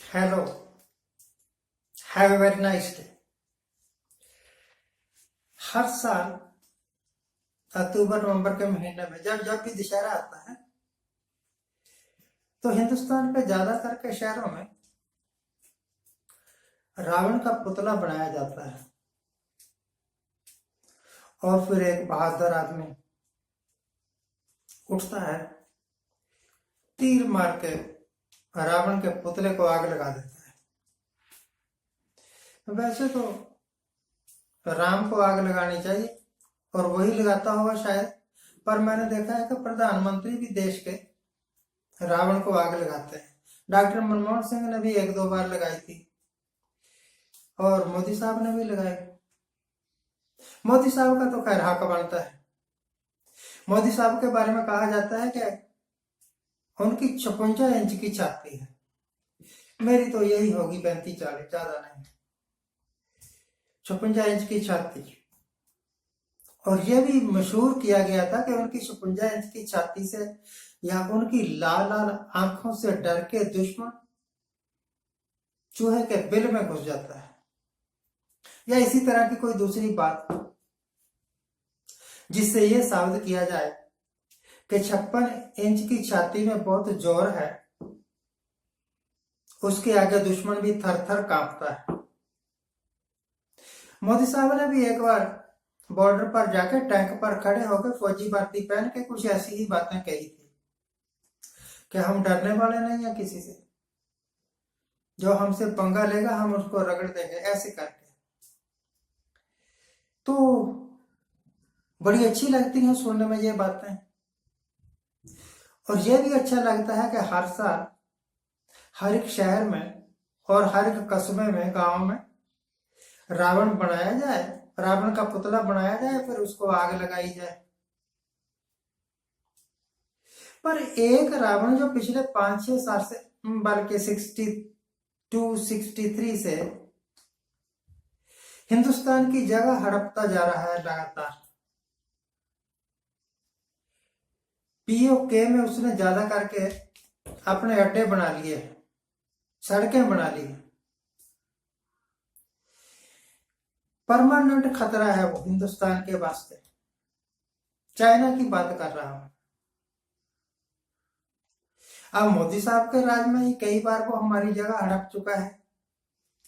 Hello, have a very nice day. हर साल अक्टूबर नवंबर के महीने में जब जब भी दशहरा आता है तो हिंदुस्तान के ज्यादातर के शहरों में रावण का पुतला बनाया जाता है और फिर एक बहादुर आदमी उठता है, तीर मार के रावण के पुतले को आग लगा देता है। वैसे तो राम को आग लगानी चाहिए और वही लगाता होगा शायद, पर मैंने देखा है कि प्रधानमंत्री भी देश के रावण को आग लगाते हैं। डॉक्टर मनमोहन सिंह ने भी एक दो बार लगाई थी और मोदी साहब ने भी लगाई। मोदी साहब का तो खैर हक बनता है। मोदी साहब के बारे में कहा जाता है कि उनकी 56 इंच की छाती है। मेरी तो यही होगी 35-40, ज्यादा नहीं। 56 इंच की छाती। और यह भी मशहूर किया गया था कि उनकी 56 इंच की छाती से या उनकी लाल लाल आंखों से डर के दुश्मन चूहे के बिल में घुस जाता है, या इसी तरह की कोई दूसरी बात जिससे यह साबित किया जाए कि 56 इंच की छाती में बहुत जोर है। उसके आगे दुश्मन भी थर थर कांपता है। मोदी साहब ने भी एक बार बॉर्डर पर जाकर टैंक पर खड़े होकर फौजी वर्दी पहन के कुछ ऐसी ही बातें कही थी कि हम डरने वाले नहीं हैं किसी से, जो हमसे पंगा लेगा हम उसको रगड़ देंगे, ऐसे करके। तो बड़ी अच्छी लगती हैं सुनने में ये बातें। और यह भी अच्छा लगता है कि हर साल हर एक शहर में और हर एक कस्बे में, गांव में रावण बनाया जाए, रावण का पुतला बनाया जाए, फिर उसको आग लगाई जाए। पर एक रावण जो पिछले 5-6 साल से, बल्कि 62-63 से हिंदुस्तान की जगह हड़पता जा रहा है लगातार। पीओके में उसने ज्यादा करके अपने अड्डे बना लिए, सड़कें बना ली। परमानेंट खतरा है वो हिंदुस्तान के वास्ते। चाइना की बात कर रहा हूं। अब मोदी साहब के राज में ही कई बार वो हमारी जगह हड़प चुका है,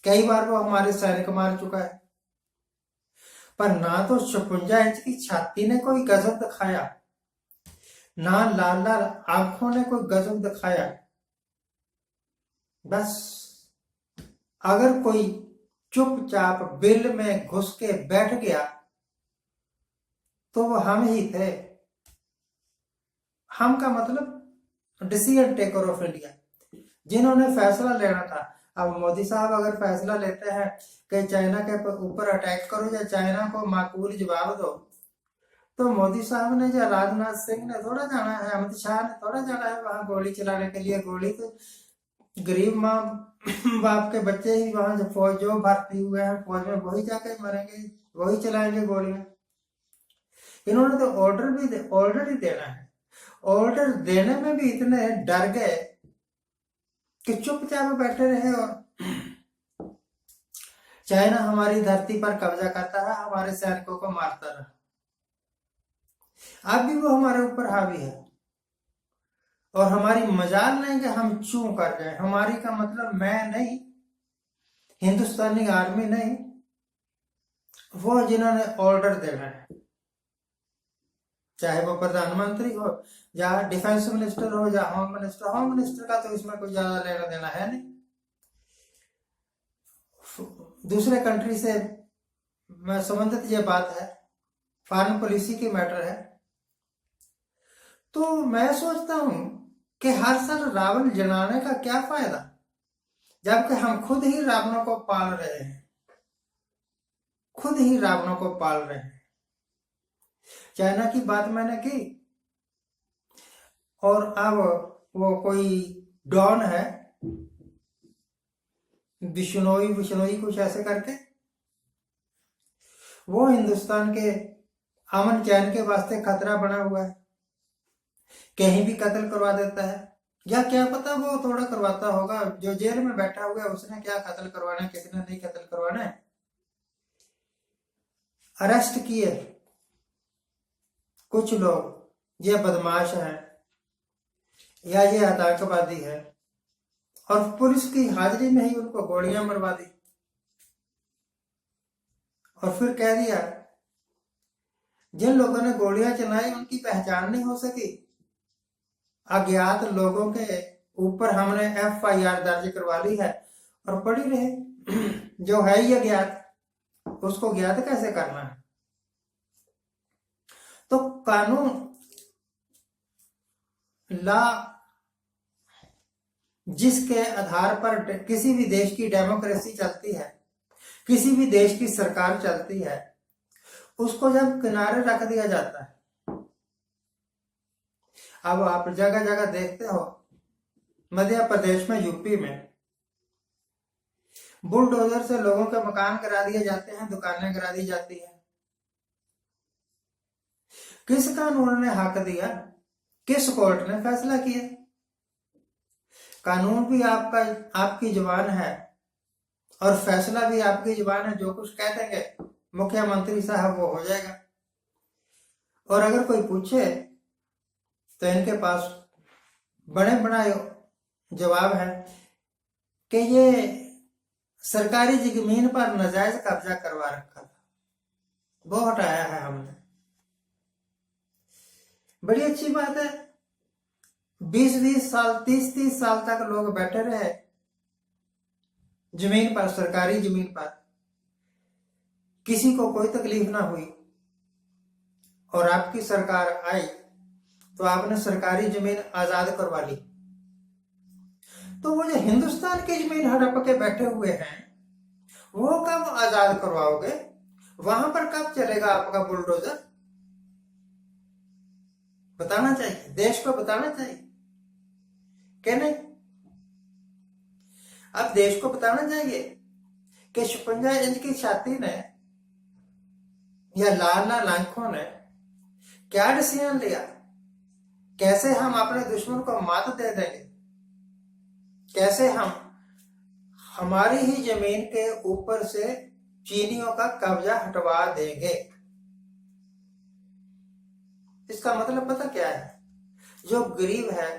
कई बार वो हमारे सैनिक मार चुका है। पर ना तो 56 इंच की छाती ने कोई गजब दिखाया, ना लाल लाल आंखों ने कोई गजब दिखाया। बस अगर कोई चुपचाप बिल में घुस के बैठ गया तो वो हम ही थे। हम का मतलब डिसीजन टेकर ऑफ इंडिया, जिन्होंने फैसला लेना था। अब मोदी साहब अगर फैसला लेते हैं कि चाइना के ऊपर अटैक करो या चाइना को माकूल जवाब दो, तो मोदी साहब ने या राजनाथ सिंह ने थोड़ा जाना है, अमित शाह ने थोड़ा जाना है वहां गोली चलाने के लिए। गोली तो गरीब माँ बाप के बच्चे ही वहां जो फौज जो भर्ती हुए हैं फौज में वही जाके मरेंगे, वही चलाएंगे गोलियां। इन्होंने तो ऑर्डर ही देना है। ऑर्डर देने में भी इतने डर गए कि चुपचाप बैठे रहे। और चाइना हमारी धरती पर कब्जा करता है, हमारे सैनिकों को मारता रहा। अब भी वो हमारे ऊपर हावी है और हमारी मजाल नहीं कि हम चूं कर जाए। हमारी का मतलब मैं नहीं, हिंदुस्तानी आर्मी नहीं, वो जिन्होंने ऑर्डर देना है, चाहे वो प्रधानमंत्री हो या डिफेंस मिनिस्टर हो या होम मिनिस्टर। होम मिनिस्टर का तो इसमें कोई ज्यादा लेना देना है नहीं, दूसरे कंट्री से संबंधित ये बात है, फॉरेन पॉलिसी की मैटर है। तो मैं सोचता हूं कि हर साल रावण जलाने का क्या फायदा, जबकि हम खुद ही रावणों को पाल रहे हैं, खुद ही रावणों को पाल रहे हैं। चाइना की बात मैंने की और अब वो कोई डॉन है, बिश्नोई कुछ ऐसे करके, वो हिंदुस्तान के अमन चैन के वास्ते खतरा बना हुआ है। कहीं भी कत्ल करवा देता है, या क्या पता वो थोड़ा करवाता होगा, जो जेल में बैठा हुआ है उसने क्या कत्ल करवाना है, किसने नहीं कत्ल करवाना है। अरेस्ट किए कुछ लोग, ये बदमाश हैं या ये आतंकवादी है, और पुलिस की हाजिरी में ही उनको गोलियां मरवा दी, और फिर कह दिया जिन लोगों ने गोलियां चलाई उनकी पहचान नहीं हो सकी, अज्ञात लोगों के ऊपर हमने FIR दर्ज करवा ली है, और पड़ी रहे जो है ही अज्ञात, उसको ज्ञात कैसे करना है। तो कानून, लॉ, जिसके आधार पर किसी भी देश की डेमोक्रेसी चलती है, किसी भी देश की सरकार चलती है, उसको जब किनारे रख दिया जाता है। अब आप जगह जगह देखते हो, मध्य प्रदेश में, यूपी में बुलडोजर से लोगों के मकान गिरा दिए जाते हैं, दुकानें गिरा दी जाती है। किस कानून ने हक दिया, किस कोर्ट ने फैसला किया। कानून भी आपकी जुबान है, और फैसला भी आपकी जुबान है। जो कुछ कह देंगे मुख्यमंत्री साहब वो हो जाएगा। और अगर कोई पूछे तो इनके पास बड़े बनाए जवाब है कि ये सरकारी जमीन पर नाजायज कब्जा करवा रखा था, वो हटाया है हमने। बड़ी अच्छी बात है। 20-20 साल, 30-30 साल तक लोग बैठे रहे जमीन पर, सरकारी जमीन पर, किसी को कोई तकलीफ ना हुई, और आपकी सरकार आई तो आपने सरकारी जमीन आजाद करवा ली। तो वो जो हिंदुस्तान की जमीन हड़प के बैठे हुए हैं, वो कब आजाद करवाओगे? वहां पर कब चलेगा आपका बुलडोजर? बताना चाहिए, देश को बताना चाहिए क्या नहीं? अब देश को बताना चाहिए कि 56 इंच की छाती ने या लाल लाल आंखों ने क्या डिसीजन लिया, कैसे हम अपने दुश्मन को मात दे देंगे, कैसे हम हमारी ही जमीन के ऊपर से चीनियों का कब्जा हटवा देंगे। इसका मतलब पता क्या है? जो गरीब है,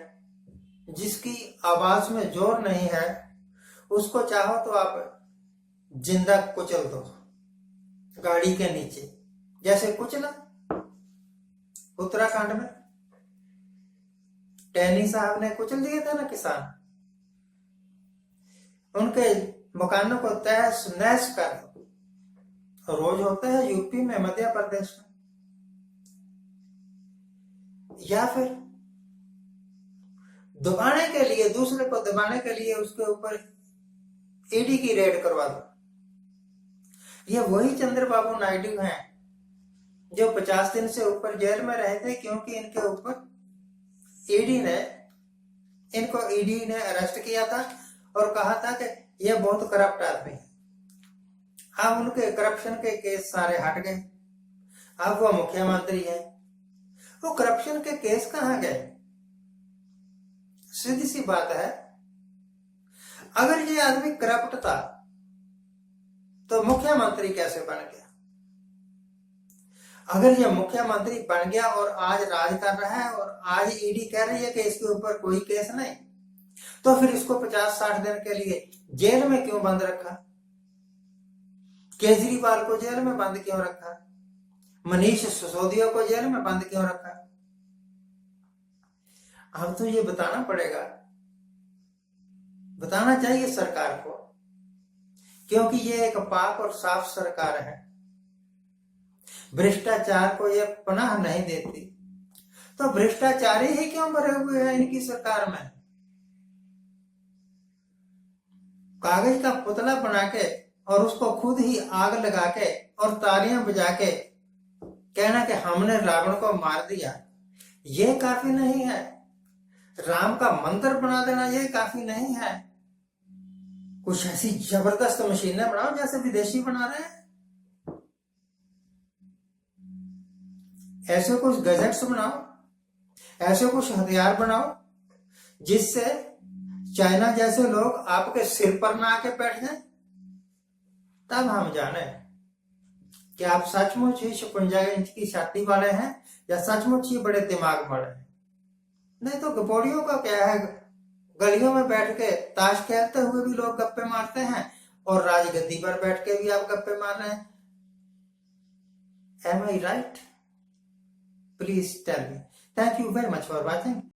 जिसकी आवाज में जोर नहीं है, उसको चाहो तो आप जिंदा कुचल दो गाड़ी के नीचे, जैसे कुचला उत्तराखंड में टैनी साहब ने कुचल दिया था ना किसान, उनके मकानों को तहस नहस कर दो। रोज होता है यूपी में, मध्य प्रदेश में। या फिर दबाने के लिए, दूसरे को दबाने के लिए उसके ऊपर ईडी की रेड करवा दो। ये वही चंद्रबाबू नायडू हैं जो 50 दिन से ऊपर जेल में रहे थे, क्योंकि इनके ऊपर ईडी ने अरेस्ट किया था और कहा था कि ये बहुत करप्ट आदमी है। अब उनके करप्शन के केस सारे हट गए, अब वो मुख्यमंत्री है। वो करप्शन के केस कहां गए? सीधी सी बात है, अगर ये आदमी करप्ट था तो मुख्यमंत्री कैसे बन गया? अगर ये मुख्यमंत्री बन गया और आज राज कर रहा है और आज ईडी कह रही है कि इसके ऊपर कोई केस नहीं, तो फिर इसको 50-60 दिन के लिए जेल में क्यों बंद रखा? केजरीवाल को जेल में बंद क्यों रखा? मनीष सिसोदिया को जेल में बंद क्यों रखा? अब तो ये बताना पड़ेगा, बताना चाहिए सरकार को, क्योंकि ये एक पाक और साफ सरकार है, भ्रष्टाचार को ये पनाह नहीं देती। तो भ्रष्टाचारी ही क्यों भरे हुए हैं इनकी सरकार में? कागज का पुतला बना के और उसको खुद ही आग लगा के और तालियां बजा के कहना कि हमने रावण को मार दिया, ये काफी नहीं है। राम का मंदिर बना देना ये काफी नहीं है। कुछ ऐसी जबरदस्त मशीनें बनाओ जैसे विदेशी बना रहे हैं, ऐसे कुछ गैजेट्स बनाओ, ऐसे कुछ हथियार बनाओ जिससे चाइना जैसे लोग आपके सिर पर ना आके बैठ जाए, तब हम जाने कि आप सचमुच ही 56 इंच की छाती वाले हैं या सचमुच ही बड़े दिमाग वाले हैं। नहीं तो गपोड़ियों का क्या है, गलियों में बैठ के ताश खेलते हुए भी लोग गप्पे मारते हैं और राजगद्दी पर बैठ के भी आप गप्पे मार रहे हैं। Am I right? Please tell me. Thank you very much for watching.